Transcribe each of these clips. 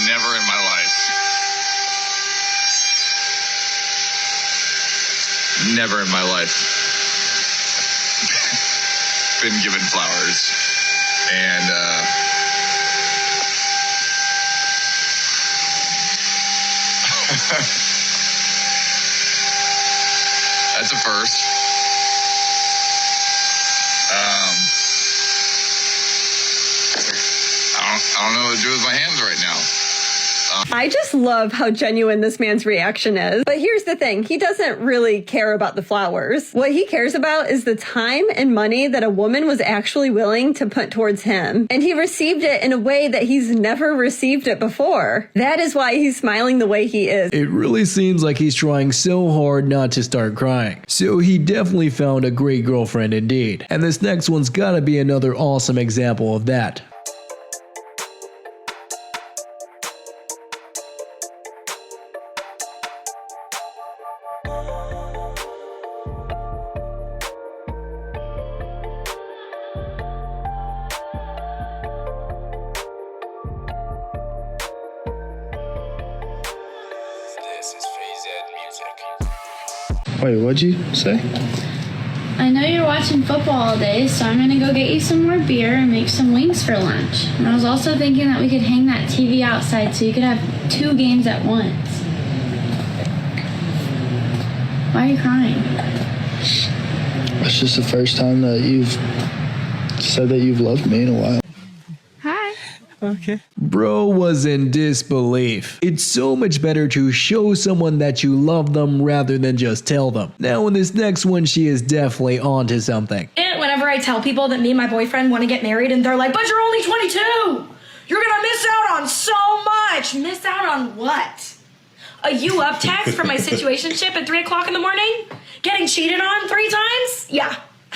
Never in my life. Never in my life been given flowers. And that's a first. I don't know what to do with my hands right now. I just love how genuine this man's reaction is. But here's the thing. He doesn't really care about the flowers. What he cares about is the time and money that a woman was actually willing to put towards him. And he received it in a way that he's never received it before. That is why he's smiling the way he is. It really seems like he's trying so hard not to start crying. So he definitely found a great girlfriend indeed. And this next one's gotta be another awesome example of that. Wait, what'd you say? I know you're watching football all day, so I'm gonna go get you some more beer and make some wings for lunch. And I was also thinking that we could hang that TV outside so you could have 2 games at once. Why are you crying? It's just the first time that you've said that you've loved me in a while. Hi. Okay. Bro was in disbelief. It's so much better to show someone that you love them rather than just tell them. Now in this next one, she is definitely onto something. And whenever I tell people that me and my boyfriend want to get married and they're like, but you're only 22! You're gonna miss out on so much! Miss out on what? A you up text from my situationship at 3 o'clock in the morning? Getting cheated on 3 times? Yeah,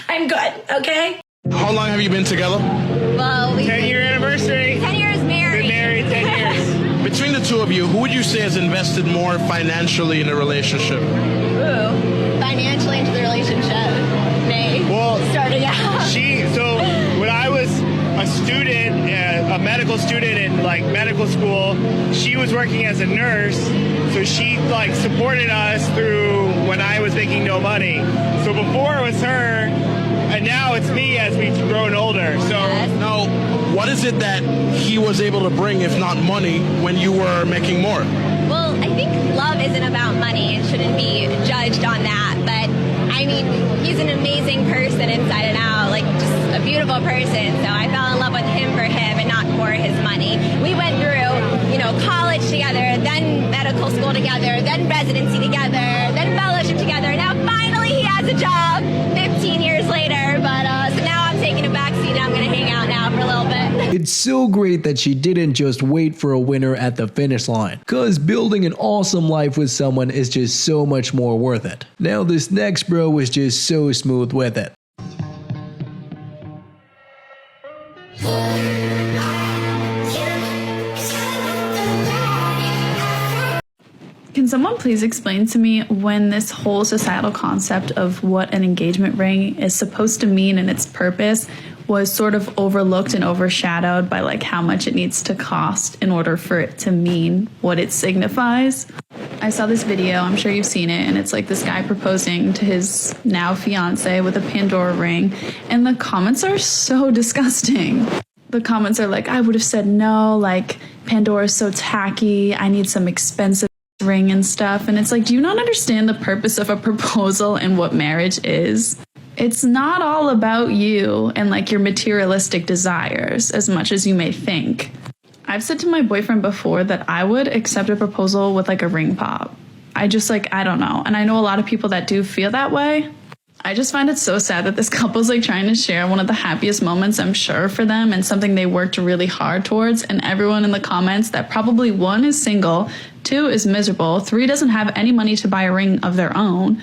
I'm good, okay? How long have you been together? Well, 10-year anniversary. 10 years married. Been married 10 years. Between the two of you, who would you say has invested more financially in a relationship? Ooh, financially into the relationship. Me. Well, starting out. So when I was a student, a medical student in like medical school, she was working as a nurse, so she like supported us through when I was making no money. So before it was her, and now it's me as we've grown older. So now, what is it that he was able to bring, if not money, when you were making more? Well, I think love isn't about money and shouldn't be judged on that. But I mean, he's an amazing person inside and out, like just a beautiful person. So I fell in love with him for him and not for his money. We went through, college together, then medical school together, then residency together, then fellowship together. Now finally he has a job 15 years later. But so now I'm taking a backseat and I'm going to hang out now for a little bit. It's so great that she didn't just wait for a winner at the finish line, cause building an awesome life with someone is just so much more worth it. Now this next bro was just so smooth with it. Can someone please explain to me when this whole societal concept of what an engagement ring is supposed to mean and its purpose was sort of overlooked and overshadowed by like how much it needs to cost in order for it to mean what it signifies? I saw this video, I'm sure you've seen it, and it's like this guy proposing to his now fiance with a Pandora ring, and the comments are so disgusting. The comments are like, I would have said no, like Pandora's so tacky, I need some expensive ring and stuff. And it's like, do you not understand the purpose of a proposal and what marriage is? It's not all about you and like your materialistic desires as much as you may think. I've said to my boyfriend before that I would accept a proposal with like a ring pop. I don't know. And I know a lot of people that do feel that way. I just find it so sad that this couple's like trying to share one of the happiest moments, I'm sure, for them and something they worked really hard towards. And everyone in the comments that probably 1 is single, 2 is miserable, 3 doesn't have any money to buy a ring of their own,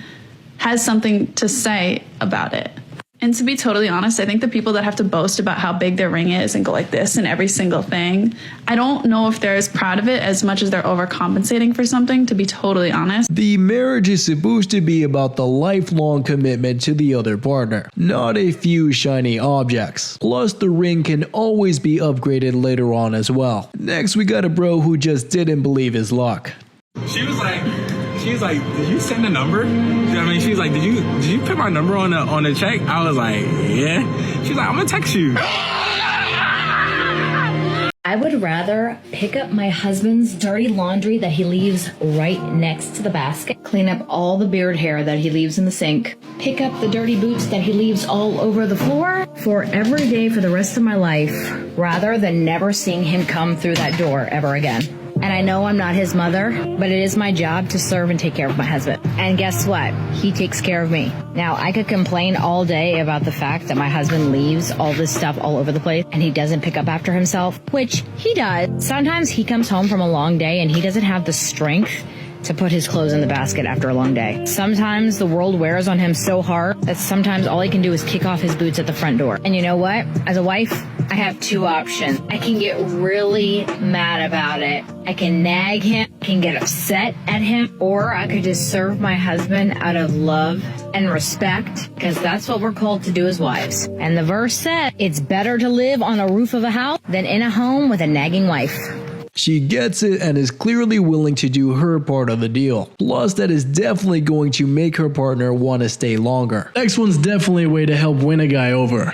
has something to say about it. And to be totally honest, I think the people that have to boast about how big their ring is and go like this in every single thing, I don't know if they're as proud of it as much as they're overcompensating for something, to be totally honest. The marriage is supposed to be about the lifelong commitment to the other partner, not a few shiny objects. Plus, the ring can always be upgraded later on as well. Next, we got a bro who just didn't believe his luck. She was like, did you send a number? I mean, she was like, did you put my number on the check? I was like, yeah. She's like, I'm gonna text you. I would rather pick up my husband's dirty laundry that he leaves right next to the basket, clean up all the beard hair that he leaves in the sink, pick up the dirty boots that he leaves all over the floor for every day for the rest of my life, rather than never seeing him come through that door ever again. And I know I'm not his mother, but it is my job to serve and take care of my husband. And guess what? He takes care of me. Now, I could complain all day about the fact that my husband leaves all this stuff all over the place and he doesn't pick up after himself, which he does. Sometimes he comes home from a long day and he doesn't have the strength to put his clothes in the basket after a long day. Sometimes the world wears on him so hard that sometimes all he can do is kick off his boots at the front door. And you know what? As a wife, I have two options. I can get really mad about it. I can nag him, can get upset at him, or I could just serve my husband out of love and respect, because that's what we're called to do as wives. And the verse said, it's better to live on a roof of a house than in a home with a nagging wife. She gets it and is clearly willing to do her part of the deal. Plus, that is definitely going to make her partner want to stay longer. Next one's definitely a way to help win a guy over.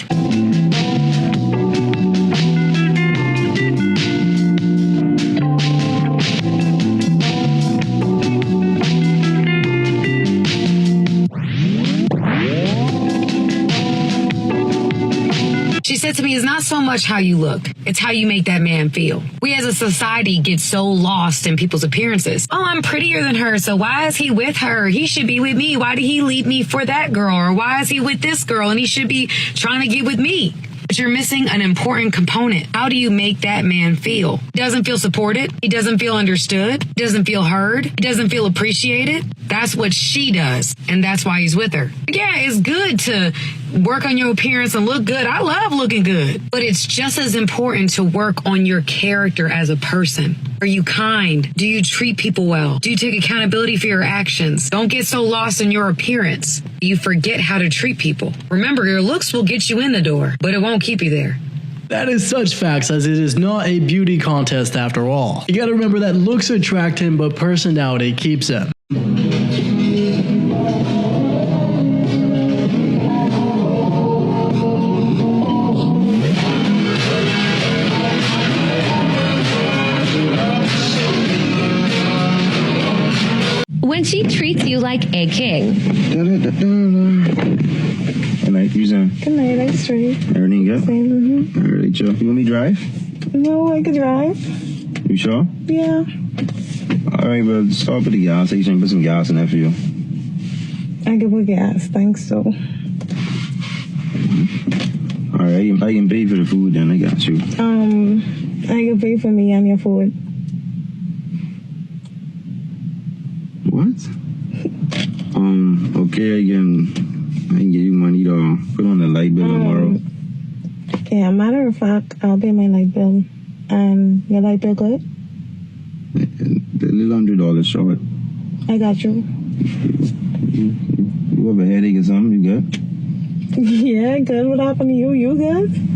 She said to me, it's not so much how you look, it's how you make that man feel. We as a society get so lost in people's appearances. Oh, I'm prettier than her, so why is he with her? He should be with me. Why did he leave me for that girl? Or why is he with this girl and he should be trying to get with me? But you're missing an important component. How do you make that man feel? He doesn't feel supported. He doesn't feel understood. He doesn't feel heard. He doesn't feel appreciated. That's what she does, and that's why he's with her. Yeah, it's good to work on your appearance and look good. I love looking good. But it's just as important to work on your character as a person. Are you kind? Do you treat people well? Do you take accountability for your actions? Don't get so lost in your appearance. You forget how to treat people. Remember, your looks will get you in the door, but it won't keep you there. That is such facts, as it is not a beauty contest after all. You gotta remember that looks attract him, but personality keeps him. When she treats you like a king. Good night, you saying? Good night, I'm straight. Everything good? Mm-hmm. Alright, chill. You want me to drive? No, I could drive. You sure? Yeah. Alright, but start with the gas station. Put some gas in there for you. I can put gas, thanks so. Alright, I can pay for the food then. I got you. I can pay for me and your food. What? Okay, I can give you money to put on the light bill tomorrow. Yeah, matter of fact, I'll pay my light bill. And your light bill good? The little $100 short. I got you. You have a headache or something? You good? Yeah, good. What happened to you? You good?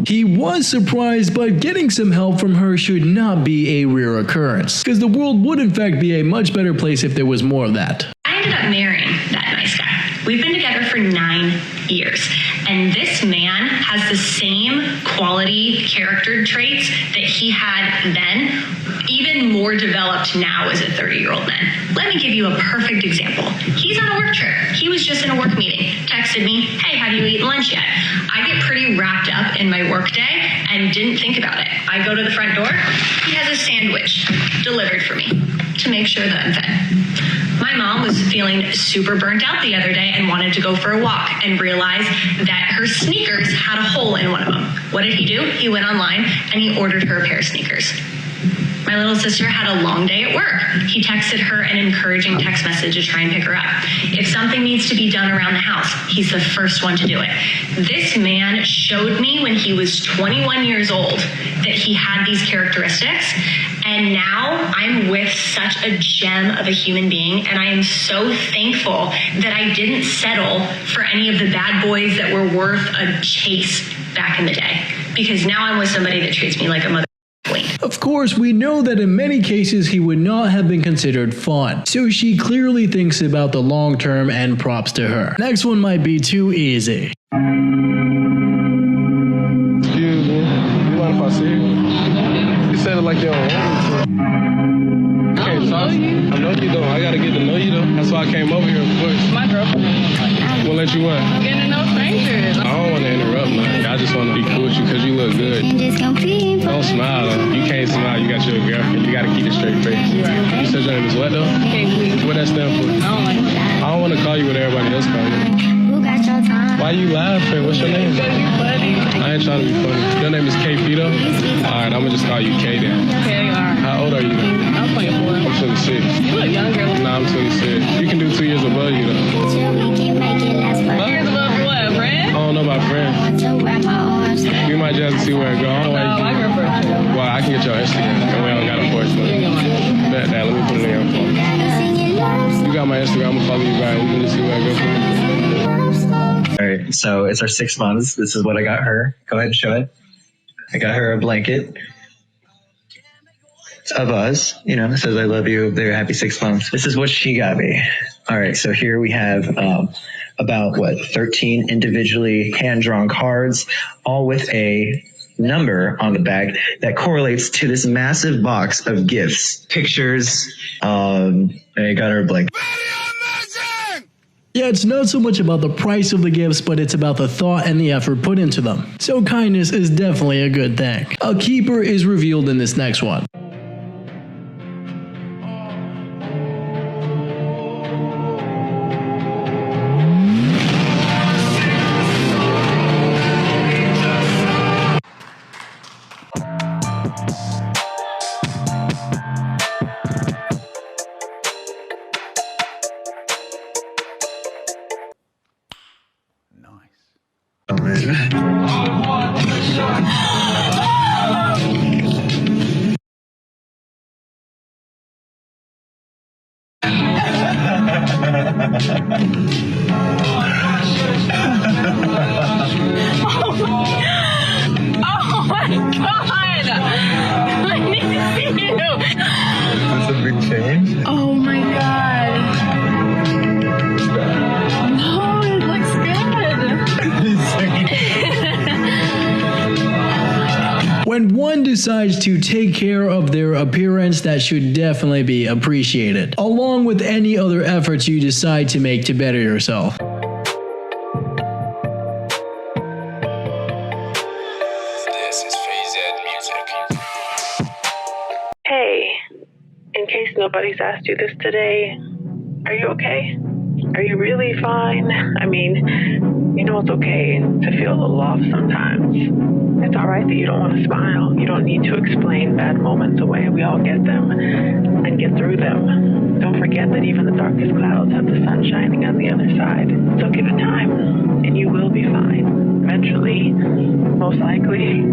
He was surprised, but getting some help from her should not be a rare occurrence, because the world would in fact be a much better place if there was more of that. I ended up marrying that nice guy. We've been together for 9 years, and this man has the same quality character traits that he had then, even more developed now as a 30-year-old man. Let me give you a perfect example. He's on a work trip. He was just in a work meeting. Texted me, hey, have you eaten lunch yet? I get pretty wrapped up in my work day and didn't think about it. I go to the front door. He has a sandwich delivered for me to make sure that I'm fed. My mom was feeling super burnt out the other day and wanted to go for a walk and realized that her sneakers had a hole in one of them. What did he do? He went online and he ordered her a pair of sneakers. My little sister had a long day at work. He texted her an encouraging text message to try and pick her up. If something needs to be done around the house, he's the first one to do it. This man showed me when he was 21 years old that he had these characteristics. And now I'm with such a gem of a human being, and I am so thankful that I didn't settle for any of the bad boys that were worth a chase back in the day. Because now I'm with somebody that treats me like a mother. Of course, we know that in many cases he would not have been considered fun, so she clearly thinks about the long term, and props to her. Next one might be too easy. Excuse me, you mind if I see you? You said it like you don't want me to. I don't know you. I know you though. I gotta get to know you though. That's why I came over here, of course. My girlfriend. We'll let you what? I'm getting to know strangers. I don't want to interrupt, man. I just want to be cool with you because you look good. Don't smile, though. You can't smile. You got your girlfriend. You got to keep a straight face. You said your name is what, though? What that stand for? I don't like that. I don't want to call you what everybody else calls you. Why you laughing? What's your name? Because you're funny. I ain't trying to be funny. Your name is K. Pito? All right, I'm going to just call you K then. Okay, you are. How old are you? I'm 24. I'm 26. You look younger. Nah, I'm 26. You can do 2 years above you, though. 2 years above for what, friend? I don't know about friends. We might just see where it goes. I don't know why you I go for a trip. Well, I can get your Instagram, and we don't got a voice, but bet that. Let me put it in your phone. You got my Instagram. I'm gonna follow you back. We can just see where I go from there. All right, so it's our 6 months. This is what I got her. Go ahead and show it. I got her a blanket. It's of us, you know, it says I love you. They're happy 6 months. This is what she got me. All right, so here we have about 13 individually hand-drawn cards, all with a number on the back that correlates to this massive box of gifts, pictures. I got her a blanket. Yeah, it's not so much about the price of the gifts, but it's about the thought and the effort put into them. So kindness is definitely a good thing. A keeper is revealed in this next one. Oh my god! I need to see you! That's a big change. Oh my god! No, it looks good! When one decides to take care of their appearance, that should definitely be appreciated, along with any other efforts you decide to make to better yourself. Hey, in case nobody's asked you this today, are you okay? Are you really fine? I mean, you know it's okay to feel a little off sometimes. It's all right that you don't want to smile. You don't need to explain bad moments away. We all get them and get through them. Don't forget that even the darkest clouds have the sun shining on the other side. So give it time, and you will be fine. Eventually, most likely,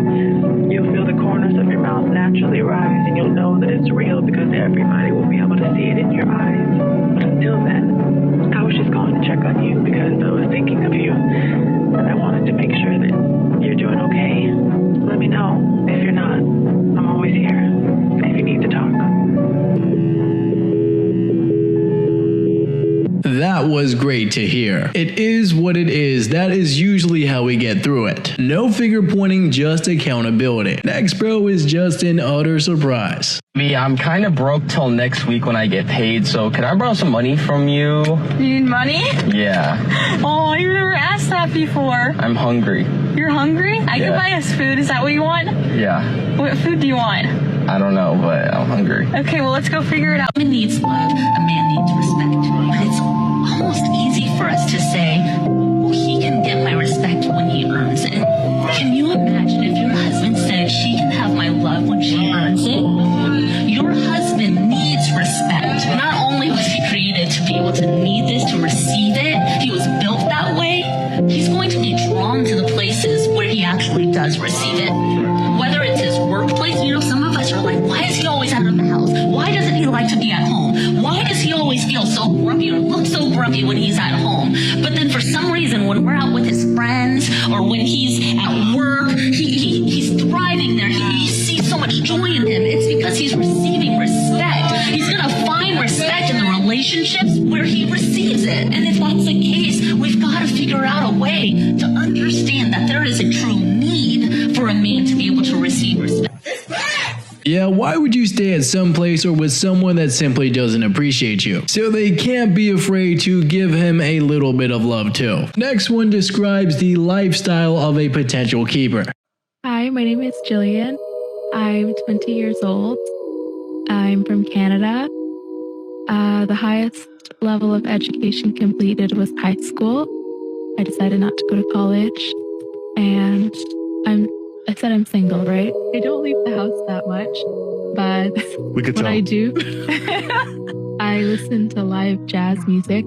you'll feel the corners of your mouth naturally rise, and you'll know that it's real because everybody will be able to see it in your eyes. But until then, I was just calling to check on you because I was thinking of you, and I wanted to make sure that you're doing okay. Let me know if you're not. I'm always here if you need to talk. That was great to hear. It is what it is. That is usually how we get through it. No finger pointing, just accountability. Next bro is just in utter surprise. Me, I'm kind of broke till next week when I get paid, so can I borrow some money from you? You need money? Yeah. Oh, you've never asked that before. I'm hungry. You're hungry? I can buy us food. Is that what you want? Yeah. What food do you want? I don't know, but I'm hungry. Okay, well, let's go figure it out. A woman needs love, a man needs respect. But it's almost easy for us to say, well, he can get my respect when he earns it. Can you imagine if your husband said she can have my love when she earns it? like to be at home? Why does he always feel so grumpy or look so grumpy when he's at home? But then for some reason, when we're out with his friends or when he's at work, he's thriving there. He sees so much joy in him. It's because he's receiving respect. He's going to find respect in the relationships where he receives it. And if that's the case, we've got to figure out a way to understand that there is a true need for a man to be able to receive respect. Yeah, why would you stay at some place or with someone that simply doesn't appreciate you? So they can't be afraid to give him a little bit of love too. Next one describes the lifestyle of a potential keeper. Hi, my name is Jillian. I'm 20 years old. I'm from Canada. The highest level of education completed was high school. I decided not to go to college. And I said I'm single, right? I don't leave the house that much, but we could when tell. I do, I listen to live jazz music.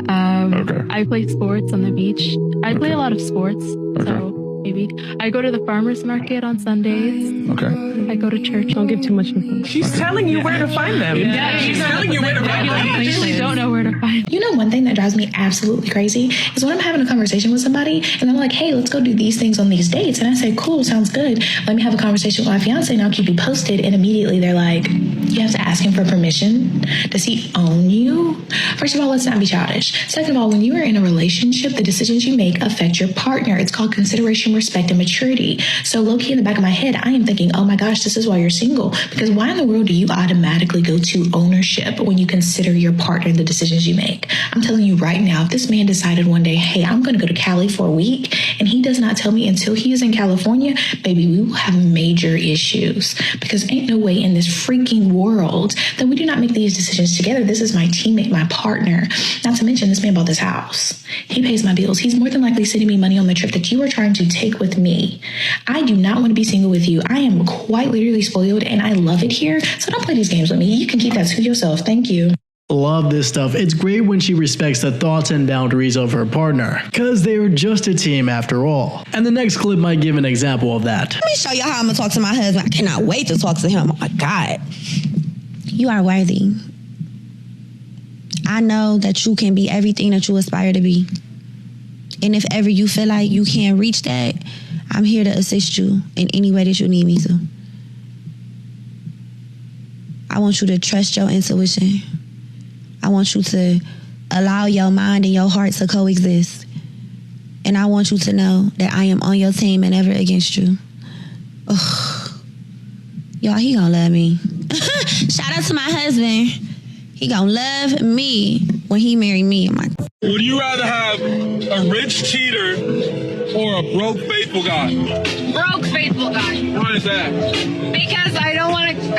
I play sports on the beach. I play a lot of sports, so maybe. I go to the farmer's market on Sundays. Okay. I go to church. Don't give too much info. She's telling you where to find them. Yeah, she's telling you where to find them. I actually don't know where to find them. You know, one thing that drives me absolutely crazy is when I'm having a conversation with somebody and they're like, hey, let's go do these things on these dates. And I say, cool, sounds good. Let me have a conversation with my fiance and I'll keep you posted. And immediately they're like, you have to ask him for permission. Does he own you? First of all, let's not be childish. Second of all, when you are in a relationship, the decisions you make affect your partner. It's called consideration, respect, and maturity. So low-key in the back of my head, I am thinking, oh my gosh, this is why you're single. Because why in the world do you automatically go to ownership when you consider your partner and the decisions you make? I'm telling you right now, if this man decided one day, hey, I'm going to go to Cali for a week, and he does not tell me until he is in California, baby, we will have major issues. Because ain't no way in this freaking world that we do not make these decisions together. This is my teammate, my partner. Not to mention, this man bought this house. He pays my bills. He's more than likely sending me money on the trip that you are trying to take with me. I do not want to be single with you. I am quite literally spoiled and I love it here. So don't play these games with me. You can keep that to yourself. Thank you. Love this stuff. It's great when she respects the thoughts and boundaries of her partner, because they're just a team after all. And the next clip might give an example of that. Let me show you how I'm gonna talk to my husband. I cannot wait to talk to him. Oh my God. You are worthy. I know that you can be everything that you aspire to be. And if ever you feel like you can't reach that, I'm here to assist you in any way that you need me to. I want you to trust your intuition. I want you to allow your mind and your heart to coexist. And I want you to know that I am on your team and never against you. Ugh. Y'all, he gonna love me. Shout out to my husband. He gonna love me when he marry me. I'm like, Would you rather have a rich cheater or a broke faithful guy? Broke faithful guy. Why is that? Because I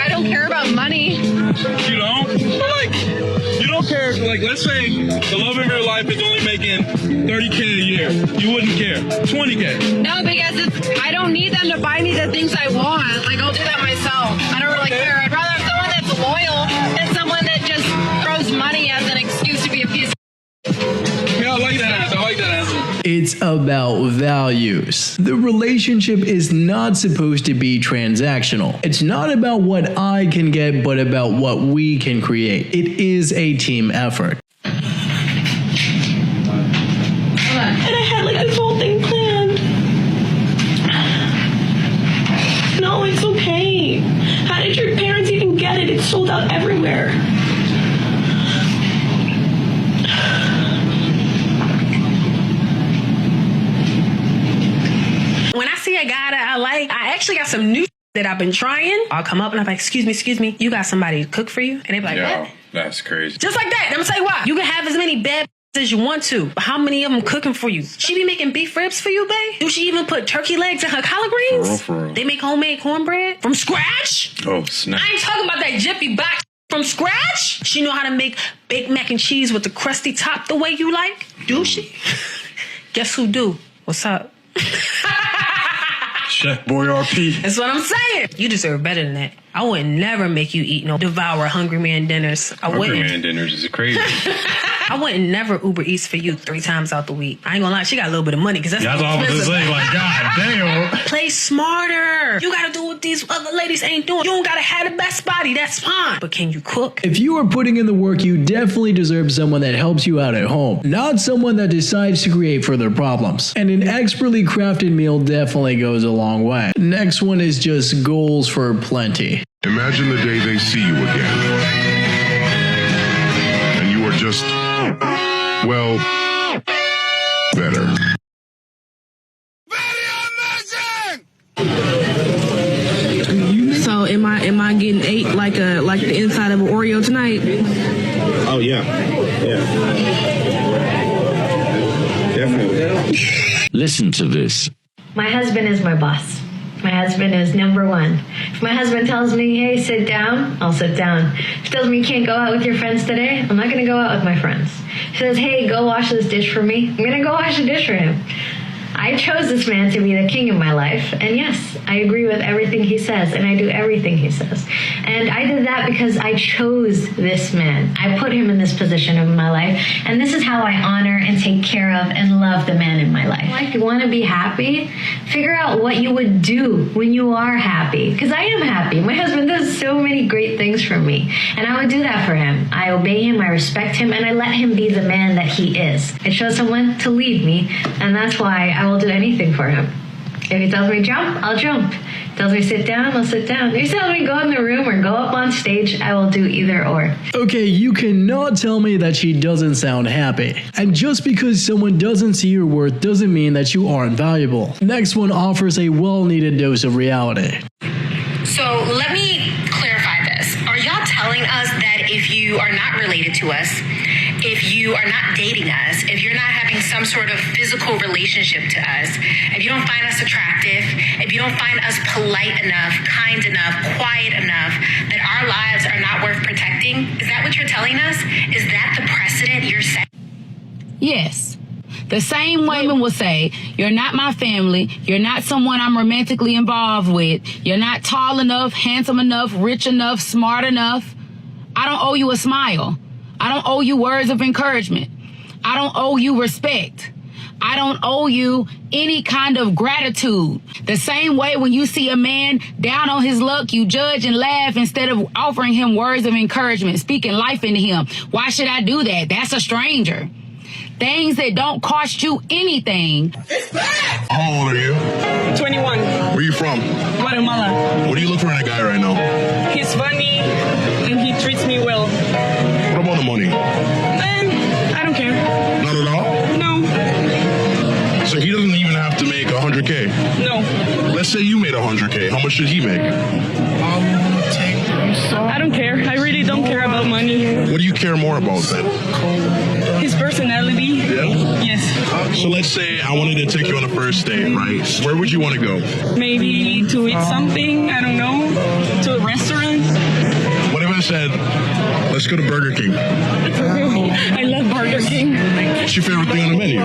don't care about money. You don't? But you don't care. Like, let's say the love of your life is only making $30K a year. You wouldn't care. $20K. No, because I don't need them to buy me the things I want. Like, I'll do that myself. I don't really care. I'd rather have someone that's loyal than someone that just throws money as an excuse to be a piece of... Yeah, I like that answer. I like that answer. It's about values. The relationship is not supposed to be transactional. It's not about what I can get, but about what we can create. It is a team effort. And I had like this whole thing planned. No, it's okay. How did your parents even get it? It's sold out everywhere. When I see a guy that I like, I actually got some new that I've been trying. I'll come up and I'm like, excuse me, you got somebody to cook for you? And they be like, what? That's crazy. Just like that. I'm gonna tell you why. You can have as many bad as you want to, but how many of them cooking for you? She be making beef ribs for you, babe? Do she even put turkey legs in her collard greens? For real. They make homemade cornbread from scratch? Oh, snap. I ain't talking about that Jiffy box from scratch. She know how to make baked mac and cheese with the crusty top the way you like? Do she? Guess who do? What's up? Chef Boy RP. That's what I'm saying. You deserve better than that. I would never make you eat no devour hungry man dinners. I wouldn't. Hungry man dinners is crazy. I wouldn't never Uber Eats for you 3 times out the week. I ain't gonna lie, she got a little bit of money because that's all I was gonna say. Like, God damn. Play smarter. You gotta do what these other ladies ain't doing. You don't gotta have the best body. That's fine. But can you cook? If you are putting in the work, you definitely deserve someone that helps you out at home, not someone that decides to create further problems. And an expertly crafted meal definitely goes a long way. Next one is just goals for plenty. Imagine the day they see you again. And you are just, well, better. So am I getting ate like the inside of an Oreo tonight? Oh, yeah. Definitely. Listen to this. My husband is my boss. My husband is number one. If my husband tells me, hey, sit down, I'll sit down. If he tells me you can't go out with your friends today, I'm not going to go out with my friends. If he says, hey, go wash this dish for me, I'm going to go wash the dish for him. I chose this man to be the king of my life, and yes, I agree with everything he says, and I do everything he says. And I did that because I chose this man. I put him in this position of my life, and this is how I honor and take care of and love the man in my life. Like, you want to be happy? Figure out what you would do when you are happy, because I am happy. My husband does so many great things for me, and I would do that for him. I obey him, I respect him, and I let him be the man that he is. I chose someone to lead me, and that's why I will do anything for him. If he tells me jump, I'll jump. If he tells me sit down, I'll sit down. If he tells me go in the room or go up on stage, I will do either or. Okay, you cannot tell me that she doesn't sound happy. And just because someone doesn't see your worth doesn't mean that you aren't valuable. Next one offers a well-needed dose of reality. So let me clarify this. Are y'all telling us that if you are not related to us, if you are not dating us, if you're not having some sort of physical relationship to us, if you don't find us attractive, if you don't find us polite enough, kind enough, quiet enough, that our lives are not worth protecting? Is that what you're telling us? Is that the precedent you're setting? Yes. The same women will say, you're not my family, you're not someone I'm romantically involved with, you're not tall enough, handsome enough, rich enough, smart enough. I don't owe you a smile. I don't owe you words of encouragement. I don't owe you respect. I don't owe you any kind of gratitude. The same way when you see a man down on his luck, you judge and laugh instead of offering him words of encouragement, speaking life into him. Why should I do that? That's a stranger. Things that don't cost you anything. How old are you? 21. Where are you from? Guatemala. What are you looking for in a guy right now? He's funny and he treats me well. What about the money? I don't care. Not at all? No. So he doesn't even have to make 100K? No. Let's say you made 100K. How much should he make? I don't care. I really don't care about money. What do you care more about then? His personality. Yeah? Yes. So let's say I wanted to take you on a first date, right? Where would you want to go? Maybe to eat something. I don't know. To a restaurant. What if I said, let's go to Burger King? I love Burger King. What's your favorite thing on the menu?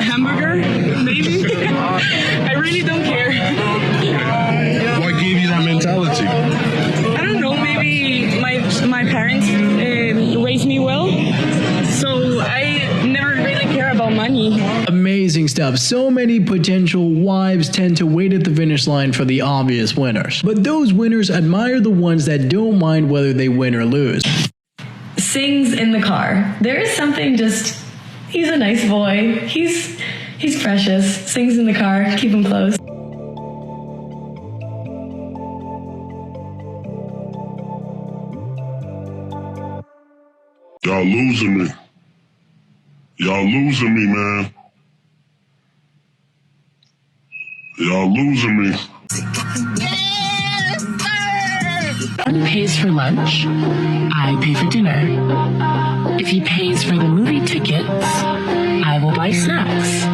Hamburger, maybe. I really don't care. What gave you that mentality? I don't know. Maybe my parents raised me well, so I never really care about money. Amazing stuff. So many potential wives tend to wait at the finish line for the obvious winners. But those winners admire the ones that don't mind whether they win or lose. Sings in the car. There is something just, he's a nice boy. He's precious. Sings in the car. Keep him close. Y'all losing me. Y'all losing me, man. Y'all losing me. He pays for lunch, I pay for dinner. If he pays for the movie tickets, I will buy snacks.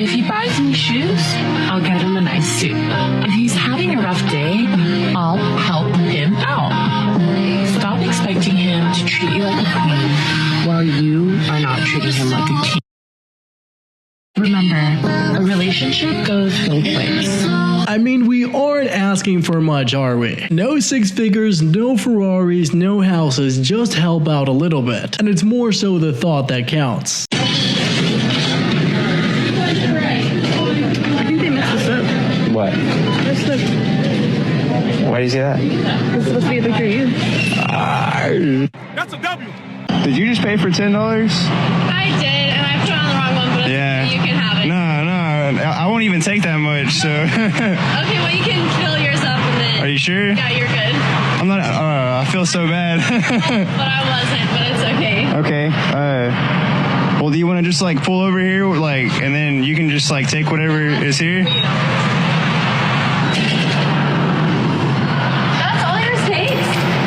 If he buys me shoes, I'll get him a nice suit. If he's having a rough day, I'll help him out. Stop expecting him to treat you like a queen while you are not treating him like a king. Remember, a relationship goes both ways. I mean, we aren't asking for much, are we? No six figures, no Ferraris, no houses, just help out a little bit. And it's more so the thought that counts. I think they messed this up. What? This look. Why do you say that? It's supposed to be a picture of you. That's a W. Did you just pay for $10? I did, and I put on the wrong one, but Yeah. you can have it. No, I won't even take that much, so. Okay, well, you can fill yours up and then. Are you sure? Yeah, you're good. I'm not, I feel so bad. But I wasn't, but it's okay. Okay, well, do you want to just like pull over here, like, and then you can just like take whatever is here? That's all yours takes?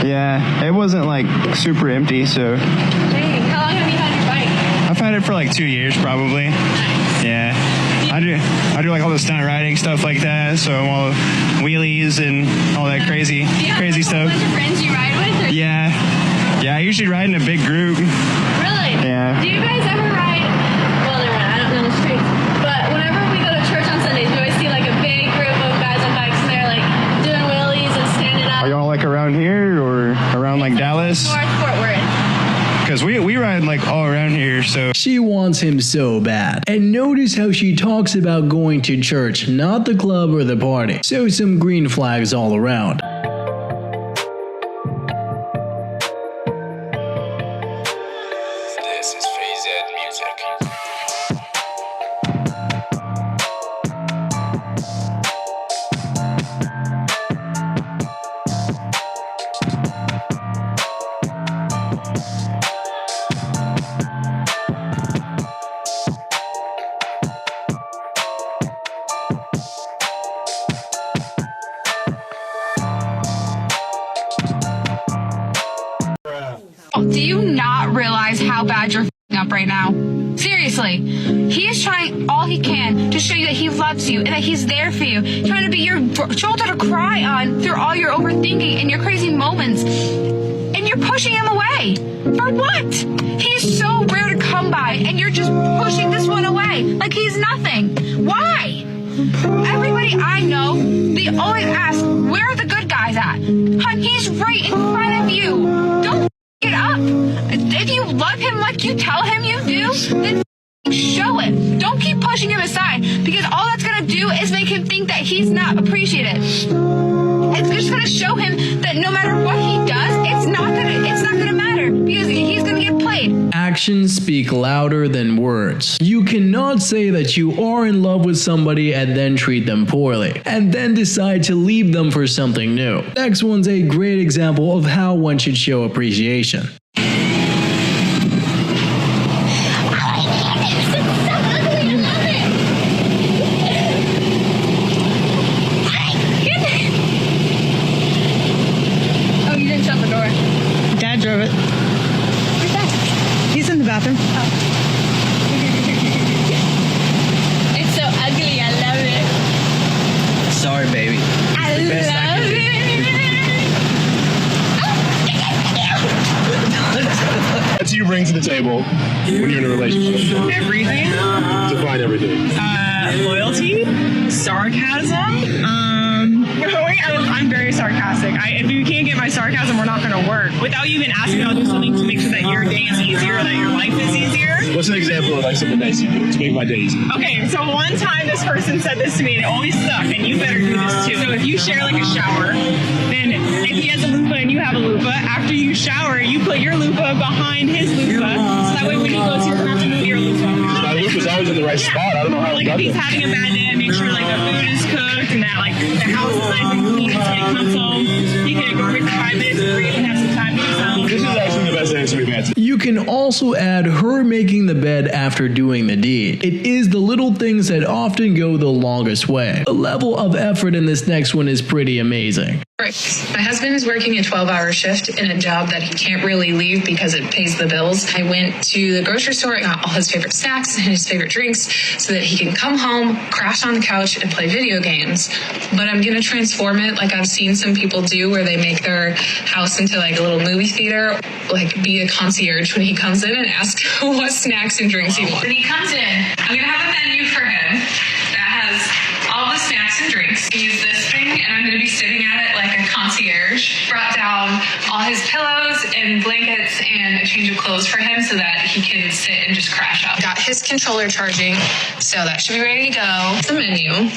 Yeah, it wasn't like super empty, so. Dang, how long have you had your bike? I've had it for like 2 years, probably. Nice. Yeah. I do like all the stunt riding stuff like that, so all wheelies and all that crazy stuff. Do you have a bunch of friends you ride with? Or Yeah, I usually ride in a big group. Really? Yeah. Do you guys ever ride? Well, never mind. I don't know the streets. But whenever we go to church on Sundays, we always see like a big group of guys on bikes, and they're like doing wheelies and standing up. Are y'all like around here or around like Dallas? North Fort Worth. Because we ride like all around here, so. She wants him so bad. And notice how she talks about going to church, not the club or the party. So some green flags all around. This is Phase Ed Music. Do you not realize how bad you're f***ing up right now? Seriously. He is trying all he can to show you that he loves you and that he's there for you. Trying to be your shoulder to cry on through all your overthinking and your crazy moments. And you're pushing him away. For what? He's so rare to come by and you're just pushing this one away like he's nothing. Why? Everybody I know, they always ask, where are the good guys at? Hun, he's right in front of you. Don't it up. If you love him like you tell him you do, then show it. Don't keep pushing him aside, because all that's gonna do is make him think that he's not appreciated. It's just gonna show him that no matter what he does, it's not gonna matter, because he's gonna get played. Actions speak louder than words. You cannot say that you are in love with somebody and then treat them poorly, and then decide to leave them for something new. Next one's a great example of how one should show appreciation. Oh, you didn't shut the door. Dad drove it. Where's that? He's in the bathroom. It's so ugly. I love it. Sorry, baby. I love it. What do you bring to the table when you're in a relationship? Everything. Define everything. Loyalty, sarcasm. I'm very sarcastic. If you can't get my sarcasm, we're not going to work. Without you even asking, I'll do something to make sure that your day is easier, that your life is easier. What's an example of like something nice you do to make my day easy? Okay, so one time this person said this to me, and it always stuck, and you better do this too. So if you share like a shower, then if he has a loofah and you have a loofah, after you shower, you put your loofah behind his loofah, so that way when he goes to your bathroom, your loofah. My loofah's always in the right spot. I don't know how Like if he's having a bad day, make sure like the food is cooked and that like the house is nice and clean, so when he comes home, he can ignore me for 5 minutes and breathe and have some time to himself. This is actually the best answer we've had. You can also add her making the bed after doing the deed. It is the little things that often go the longest way. The level of effort in this next one is pretty amazing. My husband is working a 12-hour shift in a job that he can't really leave because it pays the bills. I went to the grocery store and got all his favorite snacks and his favorite drinks so that he can come home, crash on the couch, and play video games. But I'm going to transform it like I've seen some people do, where they make their house into like a little movie theater, like be a concierge when he comes in and ask what snacks and drinks he wants. When he comes in, I'm going to have a menu for him that has all the snacks and drinks. use this thing, and I'm going to be sitting at it like a concierge. Brought down all his pillows and blankets and a change of clothes for him so that he can sit and just crash out. Got his controller charging, so that should be ready to go. The menu.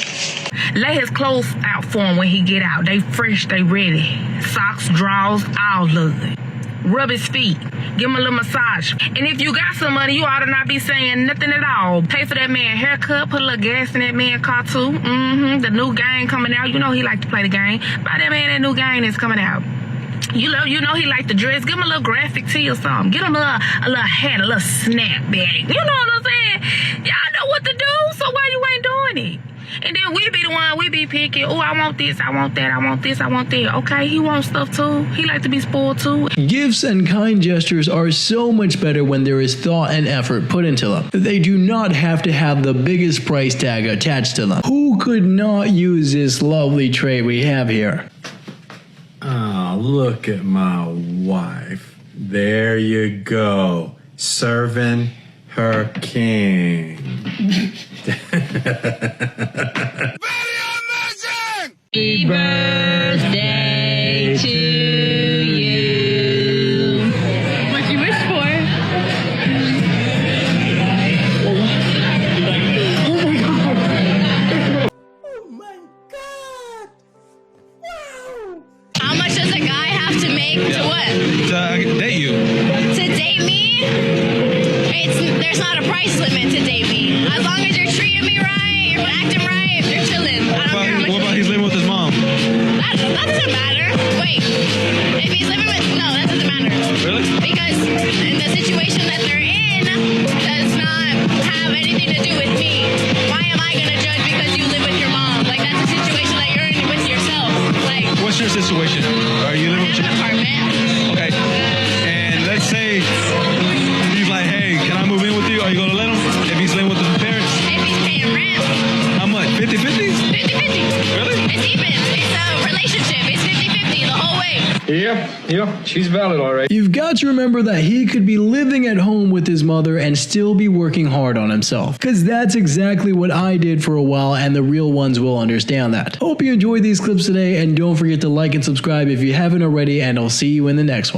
Lay his clothes out for him when he get out. They fresh, they ready. Socks, drawers, all of it. Rub his feet. Give him a little massage. And if you got some money, you ought to not be saying nothing at all. Pay for that man haircut. Put a little gas in that man car too. The new game coming out. You know he like to play the game. Buy that man that new game that's coming out. You know he like to dress. Give him a little graphic tee or something. Get him a little hat, a little snapback. You know what I'm saying? Y'all know what to do, so why you ain't doing it? And then we be the one, we be picking, oh, I want this, I want that, I want this, I want that. Okay, he wants stuff too. He like to be spoiled too. Gifts and kind gestures are so much better when there is thought and effort put into them. They do not have to have the biggest price tag attached to them. Who could not use this lovely tray we have here? Oh, look at my wife. There you go. Serving her king. Happy birthday to you. What'd you wish for? How much does a guy have to make to what? To date you. To date me? There's not a price limit to date me. As long as you're treating me right, you're acting right, if you're chilling. I don't care how much. What about he's living with his mom? That doesn't matter. Wait. If he's living with... No, that doesn't matter. Really? Because the situation that they're in does not have anything to do with me. Why am I going to judge because you live with your mom? Like, that's a situation that you're in with yourself. Like... What's your situation? Are you living with your... apartment. Okay. And let's say he's like, hey, can I move in with you? Are you going to let him? If he's living with his parents? If he's paying rent. How much? 50-50? 50-50. Really? It's even. It's a relationship. It's 50-50 the whole way. Yeah, she's valid, all right. You've got to remember that he could be living at home with his mother and still be working hard on himself. Cause that's exactly what I did for a while, and the real ones will understand that. Hope you enjoyed these clips today, and don't forget to like and subscribe if you haven't already, and I'll see you in the next one.